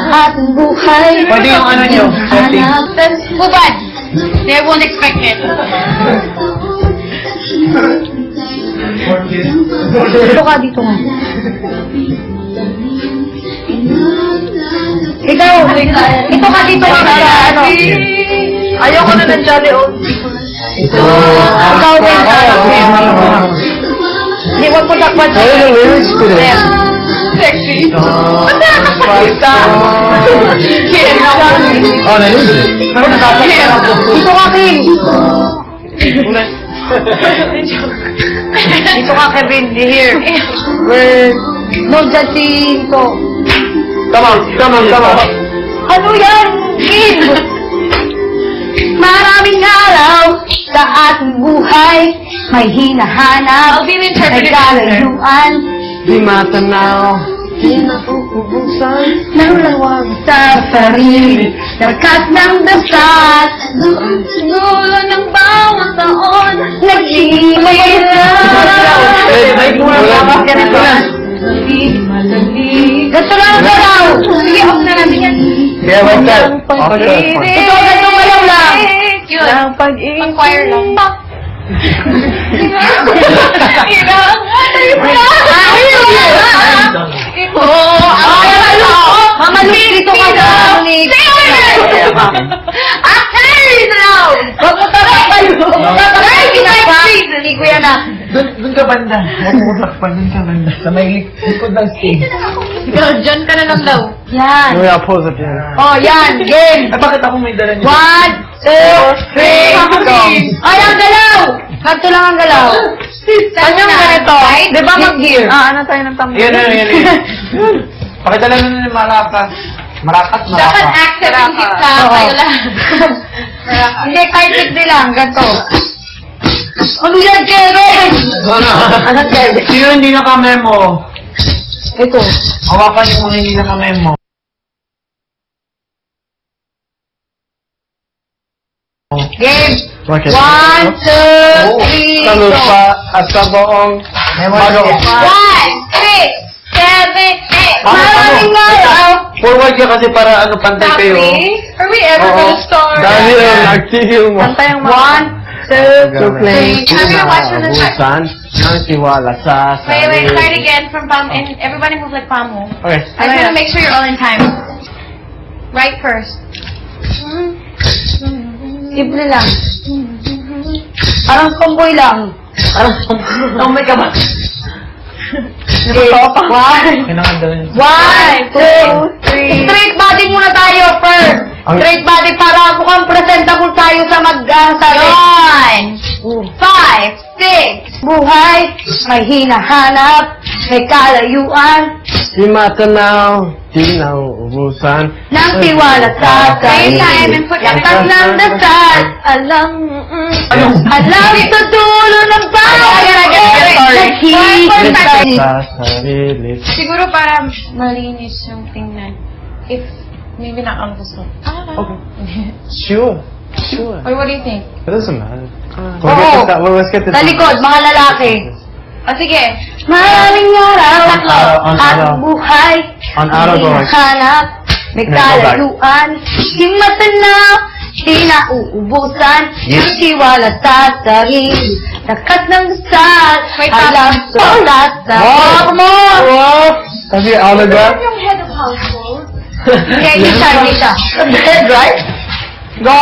At buhay. Pwede yung ano nyo, setting. Move on. They won't expect it. Dito ka, dito ka. Ikaw, ito ka dito ka para ano. Ayoko na ng Jolly O. Ikaw din. Hindi, wag mo takpan. Sexy. Basta. Oh, narinig. Dito ka, Kim. Dito ka, Kevin. Here. Where? No, judging ko. Come on. Ano yan, Kim? Maraming araw sa ating buhay, may hinahanap, may kalayuan, Di matanaw, di napupubusan, ng lawag sa sarili, lakas ng dasal, dulo ng bawat taon, nag-iilit Gato lang galaw! Sige, off na natin yan. Yeah, what's that? Ito, ganito galaw lang. Ang pag-ibig. Pag-choir lang. Mama, dito ka na. Wag mo tarap kayo. Naligo yan ah. Doon ka banda. Doon ka banda. Sa may likod ng stage. Ikaw, dyan ka na lang daw. Yan. May pause at yan. Oh, yan. Game. Ay, bakit ako may dala niyo? 1, 2, 3, go. Ay, ang galaw. Kanto lang ang galaw. Ano yung ganito? Di ba mag-gear? Ano tayo ng tambay? Yan. Pakita lang na ni Marakas. Marakas. Dapat accept yung kita. Kayo lang. Hindi, kahit hindi lang. Ganto. Ano yan, Kevin? Ano, Kevin? Sino hindi naka-memo? Ito. Hawakan yung mga hindi naka-memo. Game. 1, 2, 3, Salud go. pa at sa buong bago. 1, 3, 7, 8. Maraming araw. Forward ka kasi para ano, pantay kayo. Are we ever gonna start? Dahil yung nagtigil mo. Pantay ang 1, 2, To play. I'm gonna watch on the track. Busan ng tiwala sa Wait, start again from Pam, and everybody move like Pamu. Okay. I just wanna make sure you're all in time. Right first. Simple lang. Parang tomboy lang. Tomboy ka ba? Kailangan daw yun. 1, 2, 3. Straight body muna tayo first. Straight body para mukhang presentable tayo sa mag-sabi. 1, 5, 6. Buhay, may hinahanap, may kalayuan, Di matanaw, di nauubusan. ng tiwala sa sarili. Lakas ng dasal, alam sa dulo ng bawat Sa sarili. Siguro para malinis yung tingnan. If maybe not on this one. Okay. Sure. Or what do you think? It doesn't matter. Oo. Let's get this. Sa likod, mga lalaki. O sige. Maraming araw On at araw. buhay, On araw, go. hinahanap, may Go back. kalayuan, di matanaw, di nauubusan, ng tiwala sa sarili, lakas ng dasal, alam sa Wow! come on! Wow! Sabi, alaga? Yung head of household. Okay, Nisha. Head right? Go.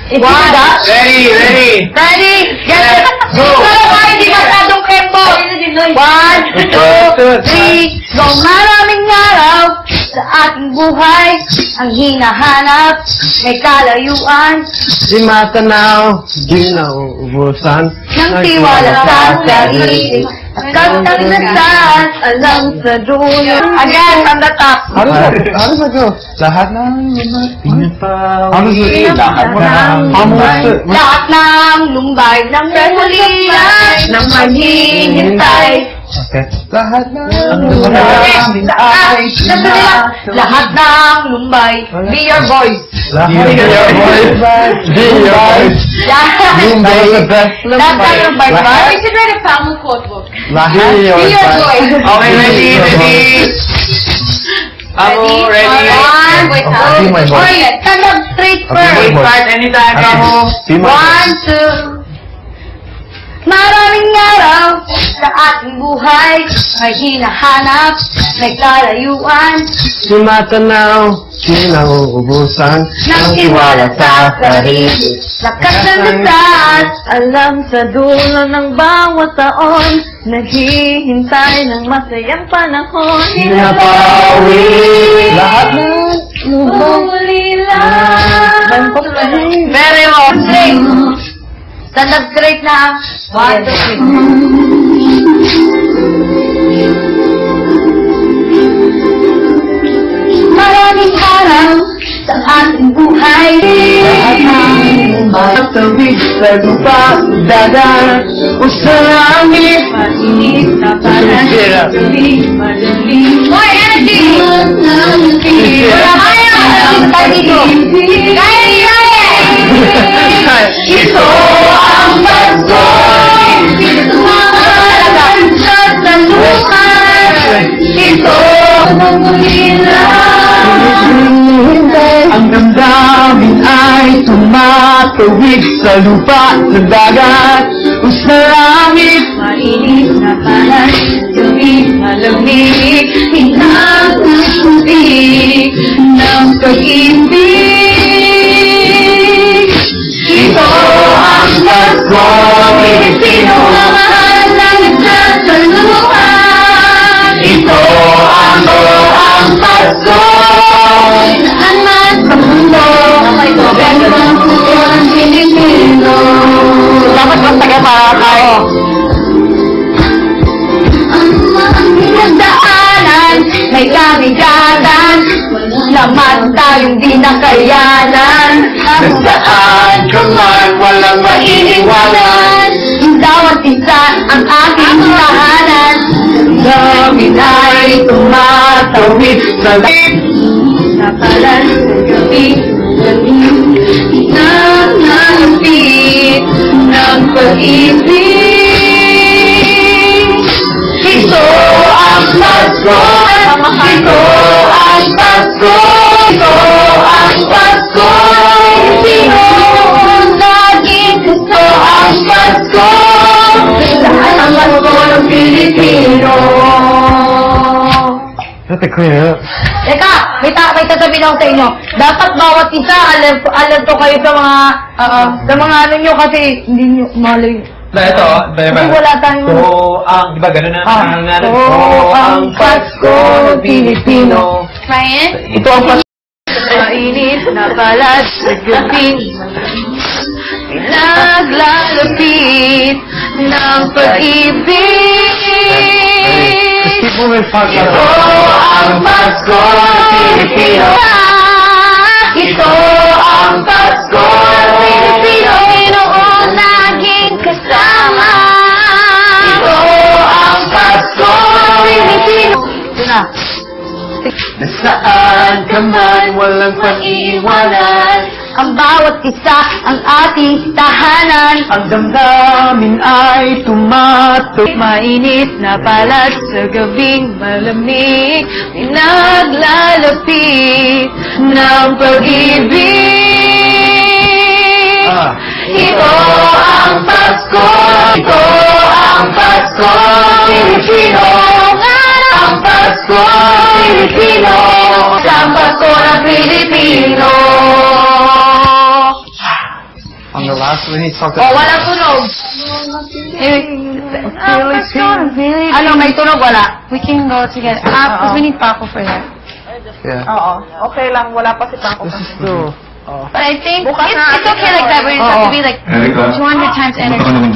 One. Ready. Ready? Get it. Go. Hindi masyadong tempo. 1, 2, 3. Go. Maraming araw sa ating buhay, ang hinahanap, may kalayuan, Di matanaw, di nauubusan. ng tiwala sa sarili. Lakas ng dasal, alam sa dulo. Again, from the top. How does that go? Lahat ng How does it? Lahat ng lumbay ng regulina ng maghihintay. Okay. Lahat ng Lahat ng lumbay. Be your voice. Lahat ng Be your voice. Lumbay is the best. Lahat ng lumbay. We should write a family quote book. Lahat Be your voice. Okay, ready. Amo, ready? One. Wait, ha? Be my boss. Oy, stand up straight Okay, first. Wait, start anytime, Amo. Be my boss. 1, 2. Maraming araw sa ating buhay may hinahanap, naglalayuan Tumatanaw, kinauubusan ng tiwala sa sarili. Lakas ng dasal, alam sa dulo ng bawat taon, naghihintay ng masayang panahon. Pinapawi lahat ng Huli lang. Very well. Stand up straight na. 1, 2, 3. Maraming araw sa ating buhay. Matawid sa lupa, dagat, o sa langit. Mainit na parang gabi, madaling. More energy! Wala kaya! Tayo dito! Kaya niya! Ito ang Pasko! Ito ang halagang sa taluhan! Ito ang ulila! Ang damdamin ay tumatawid sa lupa, sa dagat, o sa langit. Mainit na parang gabi, malamig, hinahusig ng pag-ibig. Ito ang Pasko, Pilipino, ang nagsasaluhan. Ito ang Pasko, saan man sa mundo, ganda ng puso ng Pilipino. Dapat magtaga para tayo. Ang daanan, may kamiganan, naman tayong di nakayanan. Nasaan ka man, walang maiiwanan. Bawat isa ang ating tahanan. Damdamin ay tumatawid sa langit. Napalan sa gabi, nangalapit ng pag-ibig. Ito ang Pasko, ito ang Pasko, ito ang Pasko. Sino ang naging gusto ang Pasko? Saan ang Pasko ng Pilipino? Have to clean it up. Teka, may tatabi lang sa inyo. Dapat bawat isa, alam to kayo sa mga ano nyo kasi hindi nyo malay. Ito, Kasi wala tayong... So, ang, diba, gano'n na ang natin. So, ang Pasko ng Pilipino. Ryan? Ito ang Pasko. Mainit na balat sa gabi, naglalapit ng pag-ibig. Keep moving fast. Ito ang Pasko ng Pilipino. Ito ang Pasko ng Pilipino. Noong naging kasama. Ito ang Pasko ng Pilipino. Ito na. Nasaan ka man, walang pag-iiwanan. Ang bawat isa ang ating tahanan. Ang damdamin ay tumatawid. Mainit na balat sa gabing malamig, naglalapit ng pag-ibig. Ito ang Pasko, ito ang Pasko, Pilipino. Ang Pasko, Pilipino. Ang Pasko ng Pilipino. On the last one, he talked Oh, walang tunog. Ano, may tunog wala? We can go together. Because we need Paco for that. Yeah. Oo. Okay lang, wala pa si Paco. This is still... But I think Bukas na it's okay like that. We just have to be like 200 times energy. Ang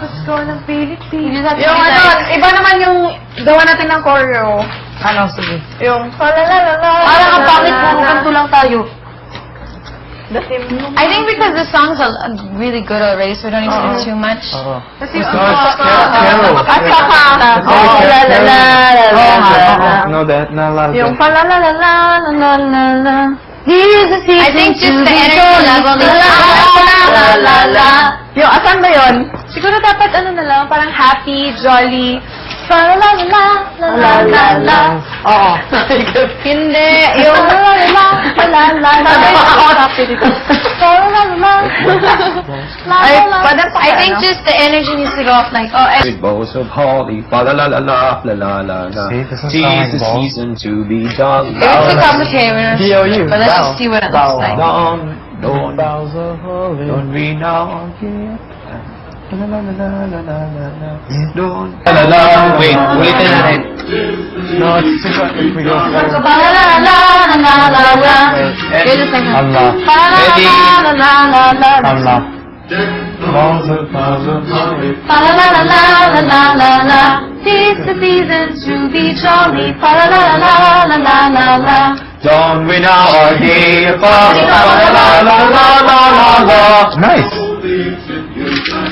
Pasko ng Pilipino. You just have to Yung be ano, like, iba naman yung gawa natin ng choreo. Ano, sige. Yung palalalala. Parang ang pangit puro kanto lang tayo. The same. I think because the songs are really good already, so we don't need to do too much. Kasi So it's Carol. At saka, Oh, la la la la la. No, that, not a lot of yung that. palalalala. Here's the secret I think just to the be energy told. level La la la la la. Yung, asan ba yun? Siguro dapat ano na lang, parang happy, jolly. Palalalala, la la la la. song. Oo. Hindi. Yung Ay, padang I think just the energy needs to go off like, With bows of holly, fa la la la la la la la la. See, it doesn't Tis sound like the balls. season to be jolly. it would be complicated. B-O-U. But let's just see what it looks like. Don't Boughs of holly. don't be now again. La la la la la la la la. Don't. La la la. Wait, ulitin natin. No, it's too much. If we go forward. You're the second. Allah. Ready? Allah. Balls of holly. Tis the season to be jolly. Fa la la la la la la la. Don't we now again. La la la la la la la la. Nice.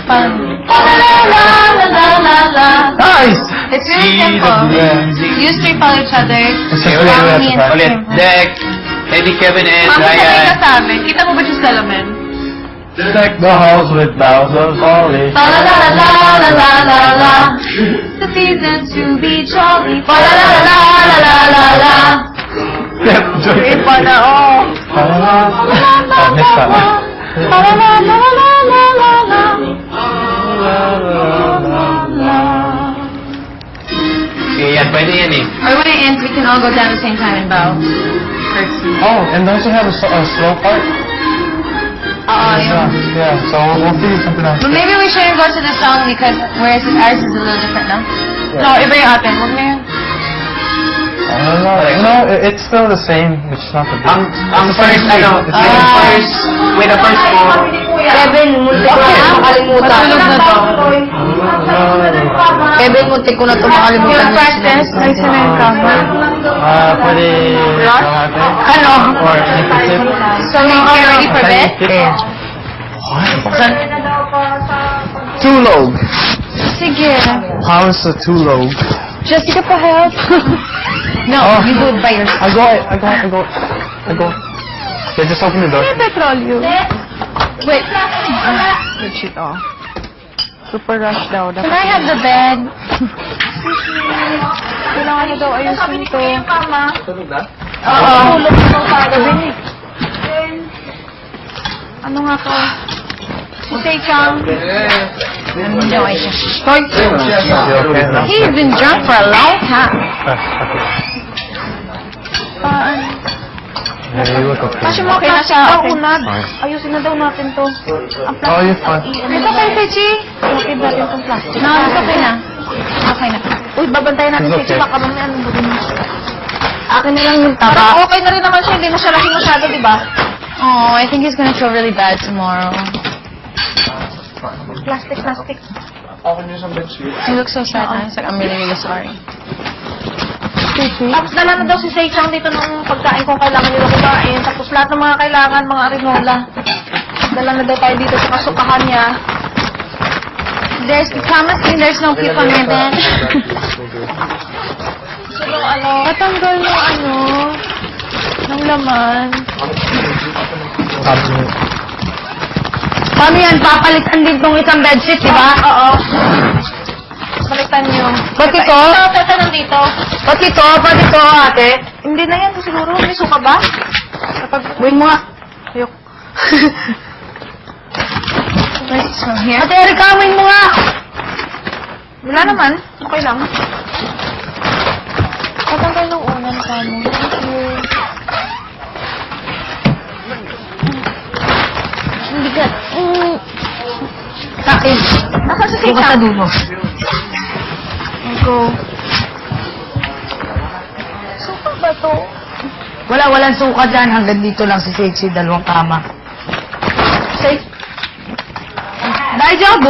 La la la la la la. Nice. It's really See the simple. blazing. You three follow each other. It's just Follow really me and Ulit. him. Deck. Eddie, Kevin, and Mama, sabay ka Ryan. sa amin. Kita mo ba yung salamin? Deck the halls with boughs of holly. La la la la la la la la. The season to be jolly. La la la la la la la la. Iba na, oh. I missed that one. La la la la la la la la. Okay, yan. Pwede yan eh. Or when it ends, we can all go down at the same time and bow. Oh, and don't you have a slow part? Yeah. Yeah, so we'll figure something out. But maybe we shouldn't go to the song because whereas ours is a little different, no? No, iba yung atin. Huwag na yun. I don't know. No, it's still the same. It's not the big. Ang first, ano, It's yung the first, with the first four. Kevin, muntik ko na makalimutan. Matulog na to. Kevin, muntik ko na ito makalimutan. Yung practice, ay sila yung cover. Pwede Ano? or tip. So, you're ready for bed? Two log. Sige. How is the two log? Jessica, pa help. No, Oh. you do it by yourself. I go. Yeah, just open the door. Petrol you. Wait. Shit, oh. Super rush daw. Can I have the bed? Kailangan na daw ayusin to. Oo. Ano nga to? Si Tae-chang. No, I can't. He's been drunk for a long time. Kasi mo okay na siya. Unad. Ayusin na daw natin to. Ang Oh, you're fine. Ito kay Techi. Okay natin itong plastic. No, it's okay na. Okay na. Uy, babantayan natin It's Techi. okay. Baka mamaya anong budin mo. Akin na lang yung Parang tapa. okay na rin naman siya. Hindi na siya laki masyado, di ba? Oh, I think he's gonna feel really bad tomorrow. Plastic. He looks so sad now. He's like, I'm really, really sorry. Tapos dala na daw si Tae-chang dito ng pagkain kung kailangan nila kumain. Tapos lahat ng mga kailangan, mga arinola. Dala na daw tayo dito sa kasukahan niya. There's, promising there's no puke on your bed. So, ano, Patanggal yung ano, ng laman. Paano yan? Papalitan din tong isang bedsheet, di ba? oo. Balitan niyo. Ba't ito? Ito nandito. Ba't ito? Ba't ito, ate? Hindi na yan siguro. May suka ba? Kapag Buhin mo nga. ayok. Where's this from here? Ate Erika, buhin mo nga. Wala naman. Okay lang. Patanggal ng unan ka mo. Thank you. Ang bigat. Sakin. Nasaan si Bukas sa Tae-chang? dulo. Go. Suka ba to? Walang suka dyan. Hanggang dito lang si Sexy. Dalawang kama. Safe. Dai job,